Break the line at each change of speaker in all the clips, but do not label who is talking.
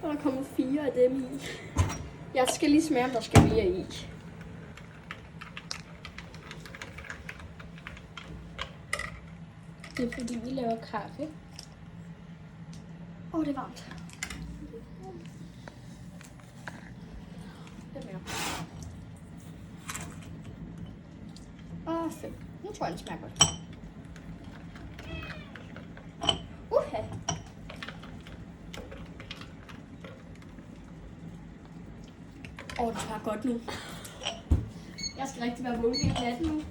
Og der kommer 4 af dem i. Jeg skal lige smage, om der skal mere i.
Det er fordi, vi laver kaffe.
Det er varmt. Lidt mere. 5. Nu tror jeg, den smager godt. Det smager godt nu. Jeg skal rigtig være vågen i natten nu.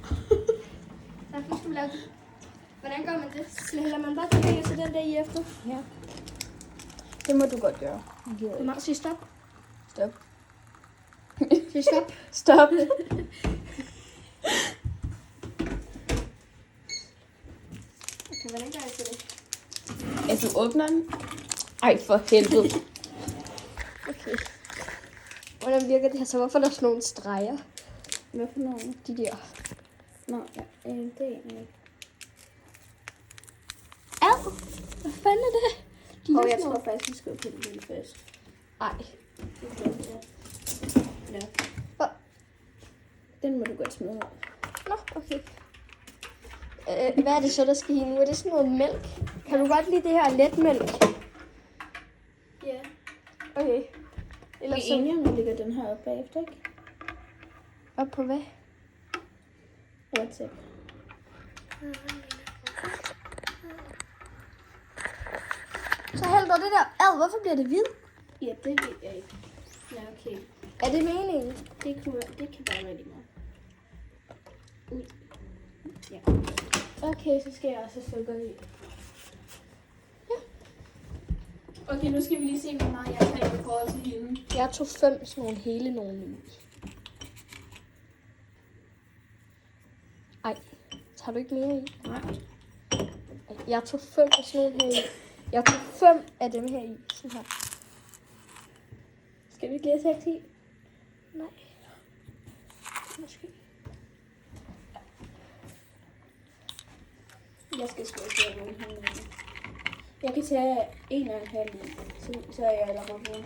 Så skal vi lave det. Hvordan gør man det? Så hælder man bare tilbage til den der i efter?
Ja. Det må du godt gøre.
Du må sige stop.
Stop.
Sig stop.
Stop.
Okay, hvordan gør jeg til det?
At du åbner den? Ej, for helvede.
Okay. Hvordan virker det her så? Hvorfor er der sådan nogle streger?
Hvad for nogle?
De der.
Nå, ja, det er egentlig ikke.
Ad! Hvad fanden er det?
Jeg tror faktisk, vi skal på det hele først.
Ej.
Ja. Den må du godt smide ud.
Nå, okay. Hvad er det så, der skal i nu? Er det sådan noget mælk? Kan du godt lide det her letmælk?
Ja.
Okay.
Eller så enige, om vi lægger den her op bagefter, ikke?
Op på hvad?
WhatsApp.
Så hælder det der. Ad, hvorfor bliver det hvid?
Ja, det ved jeg ikke. Ja, okay.
Er det meningen?
Det kan være rigtig meget. Ud. Ja.
Okay, så skal jeg også have sukker i.
Okay, nu skal vi lige se, hvor meget jeg tager i forhold til hende.
Jeg tog 5 sådan nogle hele nogle i. Ej, tager du ikke mere i?
Nej.
Jeg tog 5 af sådan nogle her i. Jeg tog 5 af dem her i. Sådan her.
Skal vi ikke lige have 6 i?
Nej. Måske.
Jeg skal sgu ikke have nogen. Jeg kan tage 1,5 i, så er jeg allerede på en